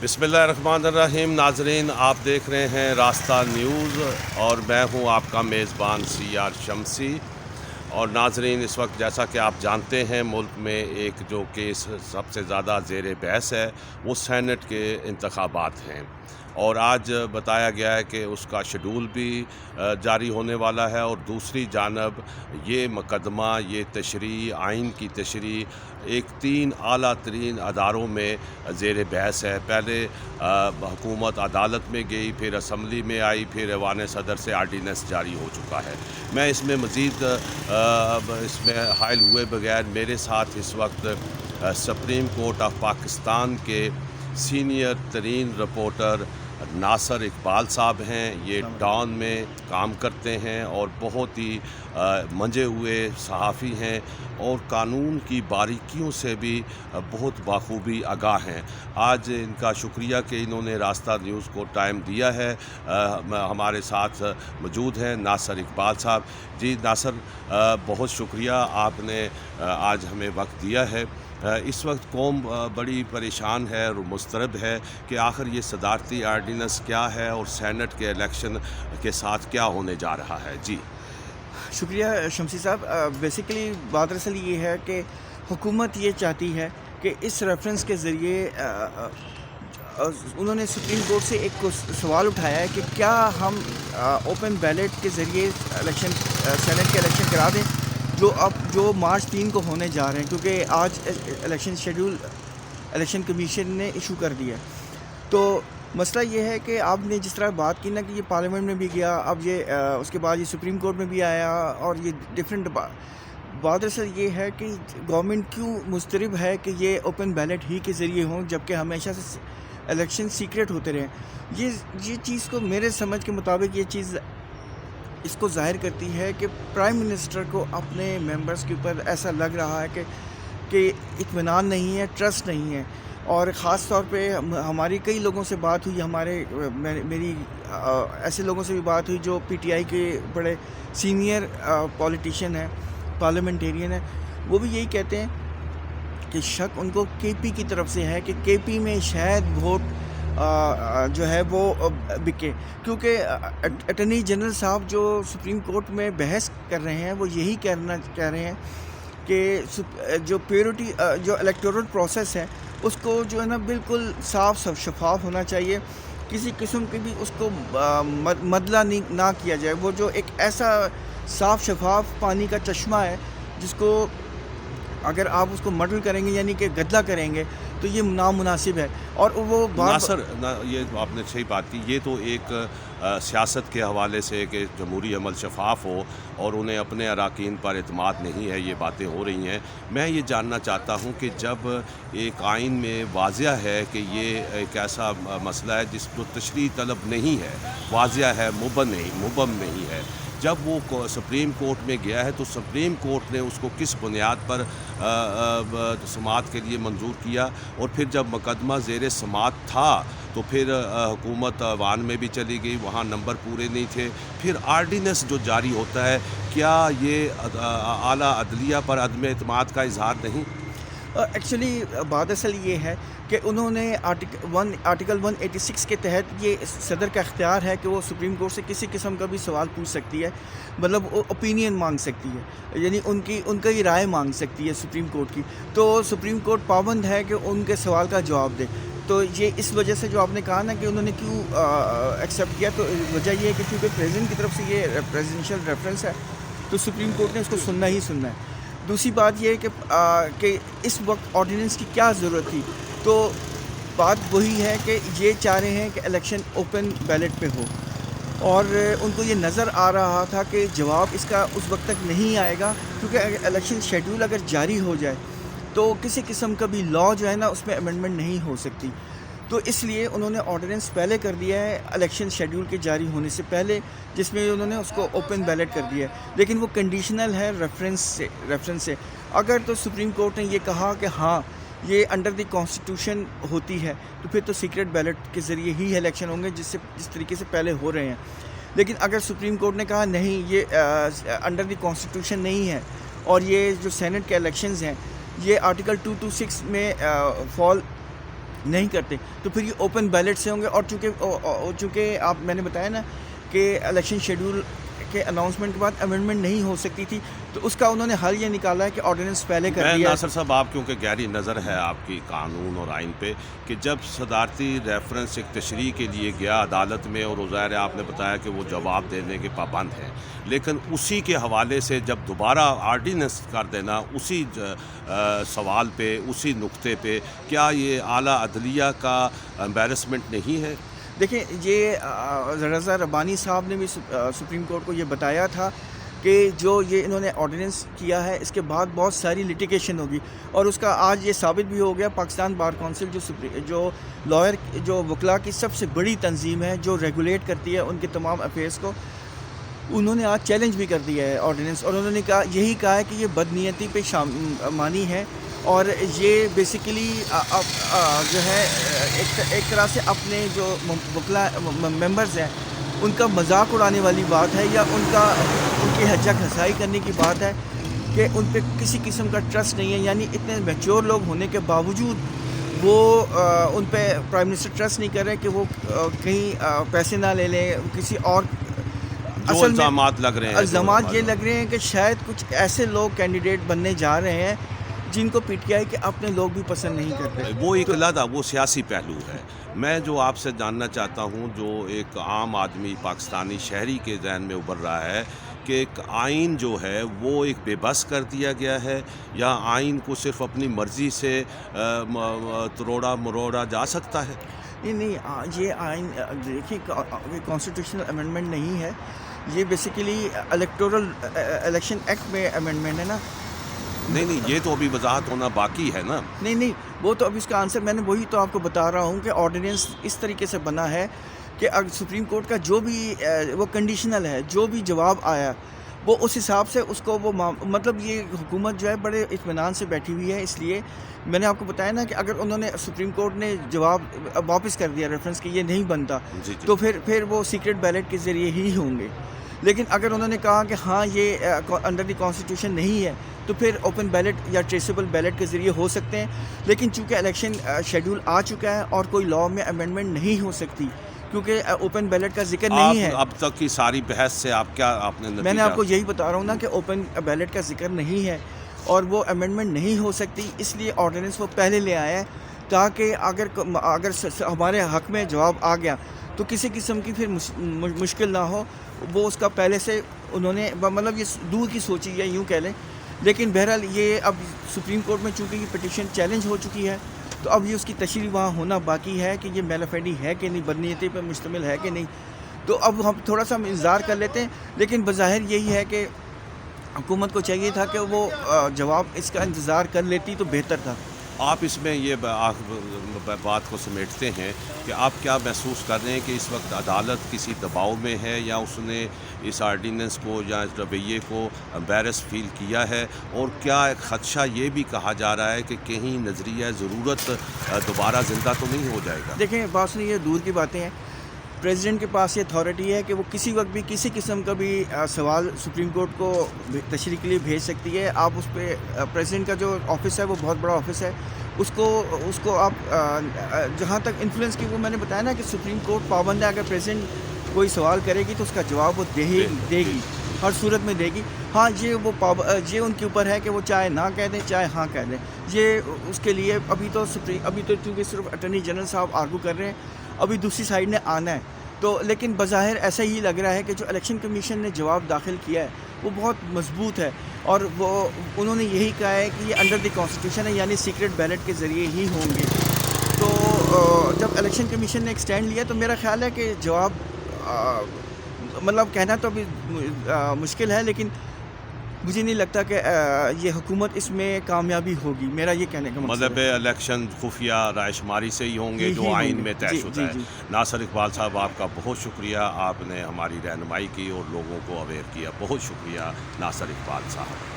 बिस्मिल्लाहिर्रहमानिर्रहीम। नाजरीन, आप देख रहे हैं रास्ता न्यूज़ और मैं हूं आपका मेज़बान सीआर शमसी। और नाजरीन, इस वक्त जैसा कि आप जानते हैं मुल्क में एक जो केस सबसे ज़्यादा ज़ेर बहस है वो सेनेट के इंतखाबात हैं और आज बताया गया है कि उसका शेड्यूल भी जारी होने वाला है। और दूसरी जानब ये मुकदमा, ये तशरीह, आइन की तशरीह एक 3 आला तरीन अदारों में ज़ेर बहस है। पहले हुकूमत अदालत में गई, फिर असम्बली में आई, फिर ऐवान सदर से आर्डीनेंस जारी हो चुका है। मैं इसमें मज़ीद इसमें हायल हुए बगैर मेरे साथ इस वक्त सुप्रीम कोर्ट ऑफ पाकिस्तान के सीनियर तरीन रिपोर्टर नासर इकबाल साहब हैं। ये डॉन में काम करते हैं और बहुत ही मंजे हुए सहाफ़ी हैं और कानून की बारीकियों से भी बहुत बाखूबी आगाह हैं। आज इनका शुक्रिया कि इन्होंने रास्ता न्यूज़ को टाइम दिया है। हमारे साथ मौजूद हैं नासर इकबाल साहब। जी नासर, बहुत शुक्रिया, आपने आज हमें वक्त दिया है। इस वक्त कौम बड़ी परेशान है और मुस्तरब है कि आखिर ये सदारती आर्डीनेंस क्या है और सेनेट के इलेक्शन के साथ क्या होने जा रहा है। जी शुक्रिया शमसी साहब। बेसिकली बात दरअसल ये है कि हुकूमत ये चाहती है कि इस रेफरेंस के ज़रिए उन्होंने सुप्रीम कोर्ट से एक सवाल उठाया है कि क्या हम ओपन बैलेट के ज़रिए इलेक्शन सेनेट के इलेक्शन करा दें जो मार्च 3 को होने जा रहे हैं, क्योंकि आज इलेक्शन शेड्यूल इलेक्शन कमीशन ने इशू कर दिया। तो मसला ये है कि आपने जिस तरह बात की ना कि ये पार्लियामेंट में भी गया, अब ये उसके बाद ये सुप्रीम कोर्ट में भी आया और ये डिफरेंट बात दरअसल ये है कि गवर्नमेंट क्यों मुस्तरब है कि ये ओपन बैलेट ही के ज़रिए हों जबकि हमेशा से इलेक्शन सीक्रेट होते रहे। ये चीज़ को मेरे समझ के मुताबिक ये चीज़ इसको ज़ाहिर करती है कि प्राइम मिनिस्टर को अपने मेंबर्स के ऊपर ऐसा लग रहा है कि इत्मीनान नहीं है, ट्रस्ट नहीं है। और ख़ास तौर पे हमारी कई लोगों से बात हुई, मेरी ऐसे लोगों से भी बात हुई जो पीटीआई के बड़े सीनियर पॉलिटिशियन हैं, पार्लियामेंटेरियन हैं। वो भी यही कहते हैं कि शक उनको केपी की तरफ से है कि केपी में शायद वोट जो है वो बिके, क्योंकि अटॉर्नी जनरल साहब जो सुप्रीम कोर्ट में बहस कर रहे हैं वो यही कह रहे हैं कि जो प्योरिटी जो इलेक्टोरल प्रोसेस है उसको जो है ना बिल्कुल साफ शफाफ होना चाहिए, किसी किस्म की भी उसको मदला ना किया जाए। वो जो एक ऐसा साफ शफाफ पानी का चश्मा है जिसको अगर आप उसको मडल करेंगे यानी कि गदला करेंगे तो ये नामुनासिब है। और वो ये आपने सही बात की। ये तो एक सियासत के हवाले से कि जमहूरी अमल शफाफ हो और उन्हें अपने अराकीन पर एतमाद नहीं है, ये बातें हो रही हैं। मैं ये जानना चाहता हूँ कि जब एक आइन में वाज़िया है कि ये एक ऐसा मसला है जिसको तशरीह तलब नहीं है, वाज़िया है, मुबम नहीं है, जब वो सुप्रीम कोर्ट में गया है तो सुप्रीम कोर्ट ने उसको किस बुनियाद पर समाअत के लिए मंजूर किया? और फिर जब मुकदमा ज़ेर समाअत था तो फिर हुकूमत ऐवान में भी चली गई, वहाँ नंबर पूरे नहीं थे। फिर आर्डीनेंस जो जारी होता है, क्या ये आला अदलिया पर अदम एतमाद का इजहार नहीं? एक्चुअली बात असल ये है कि उन्होंने आर्टिकल 186 के तहत ये सदर का इख्तियार है कि वो सुप्रीम कोर्ट से किसी किस्म का भी सवाल पूछ सकती है, मतलब वो ओपिनियन मांग सकती है, यानी उनका ही राय मांग सकती है सुप्रीम कोर्ट की। तो सुप्रीम कोर्ट पाबंद है कि उनके सवाल का जवाब दे। तो ये इस वजह से जो आपने कहा ना कि उन्होंने क्यों एक्सेप्ट किया, तो वजह ये है कि क्योंकि प्रेसिडेंट की तरफ से ये प्रेसिडेंशियल रेफरेंस है तो सुप्रीम कोर्ट ने उसको सुनना ही सुनना है। दूसरी बात यह है कि इस वक्त ऑर्डिनेंस की क्या ज़रूरत थी, तो बात वही है कि ये चाह रहे हैं कि इलेक्शन ओपन बैलेट पे हो और उनको ये नज़र आ रहा था कि जवाब इसका उस वक्त तक नहीं आएगा, क्योंकि इलेक्शन शेड्यूल अगर जारी हो जाए तो किसी किस्म का भी लॉ जो है ना उसमें अमेंडमेंट नहीं हो सकती। तो इसलिए उन्होंने ऑर्डिनेंस पहले कर दिया है इलेक्शन शेड्यूल के जारी होने से पहले, जिसमें उन्होंने उसको ओपन बैलेट कर दिया है, लेकिन वो कंडीशनल है रेफरेंस से। अगर तो सुप्रीम कोर्ट ने ये कहा कि हाँ ये अंडर द कॉन्स्टिट्यूशन होती है तो फिर तो सीक्रेट बैलेट के ज़रिए ही इलेक्शन होंगे जिस तरीके से पहले हो रहे हैं। लेकिन अगर सुप्रीम कोर्ट ने कहा नहीं ये अंडर द कॉन्स्टिट्यूशन नहीं है और ये जो सेनेट के इलेक्शंस हैं ये आर्टिकल 226 में फॉल نہیں کرتے تو پھر یہ اوپن بیلٹ سے ہوں گے. اور چونکہ آپ میں نے بتایا نا کہ الیکشن شیڈول کے اناؤنسمنٹ کے بعد امینڈمنٹ نہیں ہو سکتی تھی, تو اس کا انہوں نے حل یہ نکالا ہے کہ آرڈیننس پہلے کر دیا. ناصر صاحب, آپ کیونکہ گہری نظر ہے آپ کی قانون اور آئین پہ, کہ جب صدارتی ریفرنس ایک تشریح کے لیے گیا عدالت میں, اور ظاہر ہے آپ نے بتایا کہ وہ جواب دینے کے پابند ہیں, لیکن اسی کے حوالے سے جب دوبارہ آرڈیننس کر دینا اسی سوال پہ, اسی نقطے پہ, کیا یہ اعلیٰ عدلیہ کا امبیرسمنٹ نہیں ہے؟ دیکھیں, یہ رضا ربانی صاحب نے بھی سپریم کورٹ کو یہ بتایا تھا کہ جو یہ انہوں نے آرڈیننس کیا ہے اس کے بعد بہت ساری لٹیگیشن ہوگی, اور اس کا آج یہ ثابت بھی ہو گیا. پاکستان بار کونسل جو لائر جو وکلاء کی سب سے بڑی تنظیم ہے, جو ریگولیٹ کرتی ہے ان کے تمام افیئرس کو, انہوں نے آج چیلنج بھی کر دیا ہے آرڈیننس, اور انہوں نے یہی کہا ہے کہ یہ بدنیتی پہ مانی ہے, اور یہ بیسیکلی جو ہے ایک طرح سے اپنے جو وکلاء ممبرز ہیں ان کا مذاق اڑانے والی بات ہے, یا ان کی حجہ گھسائی کرنے کی بات ہے کہ ان پہ کسی قسم کا ٹرسٹ نہیں ہے. یعنی اتنے میچور لوگ ہونے کے باوجود وہ ان پہ پرائم منسٹر ٹرسٹ نہیں کر رہے کہ وہ کہیں پیسے نہ لے لیں کسی اور. جو الزامات لگ رہے ہیں, الزامات یہ لگ رہے ہیں کہ شاید کچھ ایسے لوگ کینڈیڈیٹ بننے جا رہے ہیں جن کو پی ٹی آئی کے اپنے لوگ بھی پسند نہیں کرتے. وہ ایک علیحدہ وہ سیاسی پہلو ہے. میں جو آپ سے جاننا چاہتا ہوں, جو ایک عام آدمی پاکستانی شہری کے ذہن میں ابھر رہا ہے کہ ایک آئین جو ہے وہ ایک بے بس کر دیا گیا ہے, یا آئین کو صرف اپنی مرضی سے تروڑا مروڑا جا سکتا ہے؟ نہیں, یہ آئین دیکھیے کانسٹیٹیوشنل امینڈمنٹ نہیں ہے, یہ بیسیکلی الیکشن ایکٹ میں امینڈمنٹ ہے نا. نہیں, یہ تو ابھی وضاحت ہونا باقی ہے نا. نہیں, وہ تو ابھی اس کا آنسر میں نے وہی تو آپ کو بتا رہا ہوں کہ آرڈیننس اس طریقے سے بنا ہے کہ اگر سپریم کورٹ کا جو بھی وہ کنڈیشنل ہے, جو بھی جواب آیا وہ اس حساب سے اس کو وہ مطلب یہ حکومت جو ہے بڑے اطمینان سے بیٹھی ہوئی ہے. اس لیے میں نے آپ کو بتایا نا کہ اگر انہوں نے سپریم کورٹ نے جواب واپس کر دیا ریفرنس کہ یہ نہیں بنتا, تو پھر وہ سیکرٹ بیلٹ کے ذریعے ہی ہوں گے. لیکن اگر انہوں نے کہا کہ ہاں یہ انڈر دی کانسٹیٹیوشن نہیں ہے, تو پھر اوپن بیلٹ یا ٹریسیبل بیلٹ کے ذریعے ہو سکتے ہیں. لیکن چونکہ الیکشن شیڈول آ چکا ہے اور کوئی لاء میں امینڈمنٹ نہیں ہو سکتی, کیونکہ اوپن بیلٹ کا ذکر نہیں ہے. اب تک کی ساری بحث سے آپ نے میں نے آپ کو یہی بتا رہا ہوں نا کہ اوپن بیلٹ کا ذکر نہیں ہے اور وہ امینڈمنٹ نہیں ہو سکتی. اس لیے آرڈیننس وہ پہلے لے آیا ہے تاکہ اگر ہمارے حق میں جواب آ گیا تو کسی قسم کی پھر مشکل نہ ہو. وہ اس کا پہلے سے انہوں نے مطلب یہ دور کی سوچی ہے یوں کہہ لیں. لیکن بہرحال یہ اب سپریم کورٹ میں چونکہ یہ پٹیشن چیلنج ہو چکی ہے, تو اب یہ اس کی تشریح وہاں ہونا باقی ہے کہ یہ میلافیڈی ہے کہ نہیں, بدنیتی پہ مشتمل ہے کہ نہیں. تو اب ہم تھوڑا سا انتظار کر لیتے ہیں. لیکن بظاہر یہی ہے کہ حکومت کو چاہیے تھا کہ وہ جواب اس کا انتظار کر لیتی تو بہتر تھا. آپ اس میں یہ بات کو سمیٹتے ہیں کہ آپ کیا محسوس کر رہے ہیں کہ اس وقت عدالت کسی دباؤ میں ہے, یا اس نے اس آرڈیننس کو یا اس رویے کو امبیرس فیل کیا ہے, اور کیا ایک خدشہ یہ بھی کہا جا رہا ہے کہ کہیں نظریہ ضرورت دوبارہ زندہ تو نہیں ہو جائے گا؟ دیکھیں, بات نہیں, یہ دور کی باتیں ہیں. پریزیڈنٹ کے پاس یہ اتھارٹی ہے کہ وہ کسی وقت بھی کسی قسم کا بھی سوال سپریم کورٹ کو تشریح کے لیے بھیج سکتی ہے. آپ اس پہ پریزیڈنٹ کا جو آفس ہے وہ بہت بڑا آفس ہے, اس کو آپ جہاں تک انفلوئنس کی, وہ میں نے بتایا نا کہ سپریم کورٹ پابند ہے. اگر پریزیڈنٹ کوئی سوال کرے گی تو اس کا جواب وہ دے گی, ہر صورت میں دے گی. ہاں, یہ ان کے اوپر ہے کہ وہ چاہے نہ کہہ دیں چاہے ہاں کہہ دیں. یہ اس کے لیے ابھی تو چونکہ صرف اٹارنی جنرل صاحب آرگو کر رہے ہیں, ابھی دوسری سائڈ نے آنا ہے. تو لیکن بظاہر ایسا ہی لگ رہا ہے کہ جو الیکشن کمیشن نے جواب داخل کیا ہے وہ بہت مضبوط ہے, اور انہوں نے یہی کہا ہے کہ یہ انڈر دی کانسٹیٹیوشن ہے, یعنی سیکرٹ بیلٹ کے ذریعے ہی ہوں گے. تو جب الیکشن کمیشن نے ایکسٹینڈ لیا تو میرا خیال ہے کہ جواب مطلب کہنا تو ابھی مشکل ہے, لیکن مجھے نہیں لگتا کہ یہ حکومت اس میں کامیابی ہوگی. میرا یہ کہنے کا مطلب الیکشن خفیہ رائے شماری سے ہی ہوں گے جو آئین میں طے شدہ ہے. ناصر اقبال صاحب, آپ کا بہت شکریہ, آپ نے ہماری رہنمائی کی اور لوگوں کو اویئر کیا. بہت شکریہ ناصر اقبال صاحب.